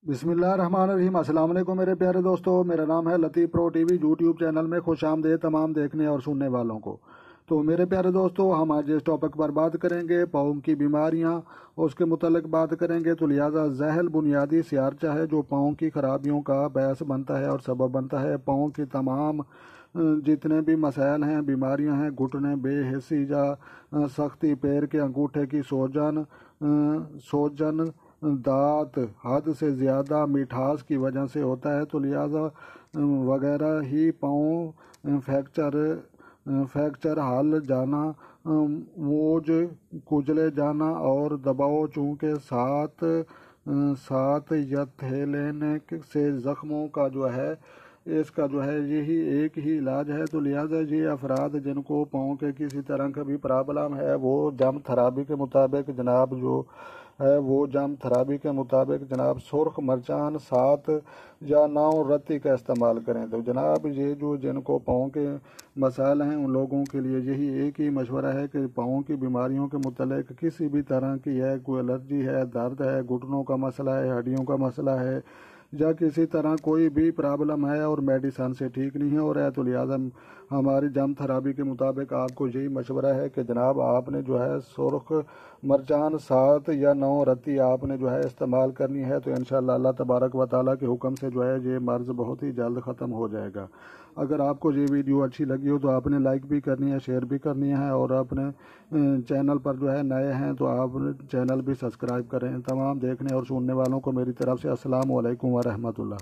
बिस्मिल्लाहिर्रहमानिर्रहीम। अस्सलाम वालेकुम मेरे प्यारे दोस्तों, मेरा नाम है लतीफ़ प्रो टीवी। यूट्यूब चैनल में खुश आमदेद तमाम देखने और सुनने वालों को। तो मेरे प्यारे दोस्तों, हम आज इस टॉपिक पर बात करेंगे पाँव की बीमारियां, उसके मुतल्लिक बात करेंगे। तो लिहाजा जहल बुनियादी सियारचा है जो पाँव की खराबियों का बायस बनता है और सबब बनता है। पाँव की तमाम जितने भी मसाइल हैं, बीमारियां हैं, घुटने, बेहिस्सी या सख्ती, पैर के अंगूठे की सोजन, दांत हद से ज़्यादा मिठास की वजह से होता है। तो लिहाजा वगैरह ही पाँव फ्रैक्चर हाल जाना, मोज कुचले जाना और दबाव चूं के साथ या थैलेने से ज़ख्मों का जो है इसका जो है यही एक ही इलाज है। तो लिहाजा ये अफराद जिनको पाँव के किसी तरह का भी प्रॉब्लम है वो जम थेरेपी के मुताबिक जनाब सुर्ख मरचान 7 या 9 रत्ती का इस्तेमाल करें। तो जनाब ये जो जिनको पाँव के मसाइल हैं उन लोगों के लिए यही एक ही मशवरा है कि पाँव की बीमारियों के मुतल्लिक किसी भी तरह की है, कोई एलर्जी है, दर्द है, घुटनों का मसला है, हड्डियों का मसला है या किसी तरह कोई भी प्रॉब्लम है और मेडिसन से ठीक नहीं हो रहा है, तो लिहाजा हमारी जम थेरेपी के मुताबिक आपको यही मशवरा है कि जनाब आपने जो है सुर्ख मरचान 7 या 9 रत्ती आपने जो है इस्तेमाल करनी है। तो इंशाअल्लाह अल्लाह तबारक व तआला के हुक्म से जो है ये मर्ज़ बहुत ही जल्द ख़त्म हो जाएगा। अगर आपको ये वीडियो अच्छी लगी हो तो आपने लाइक भी करनी है, शेयर भी करनी है और अपने चैनल पर जो है नए हैं तो आप चैनल भी सब्सक्राइब करें। तमाम देखने और सुनने वालों को मेरी तरफ से अस्सलाम वालेकुम व रहमतुल्लाह।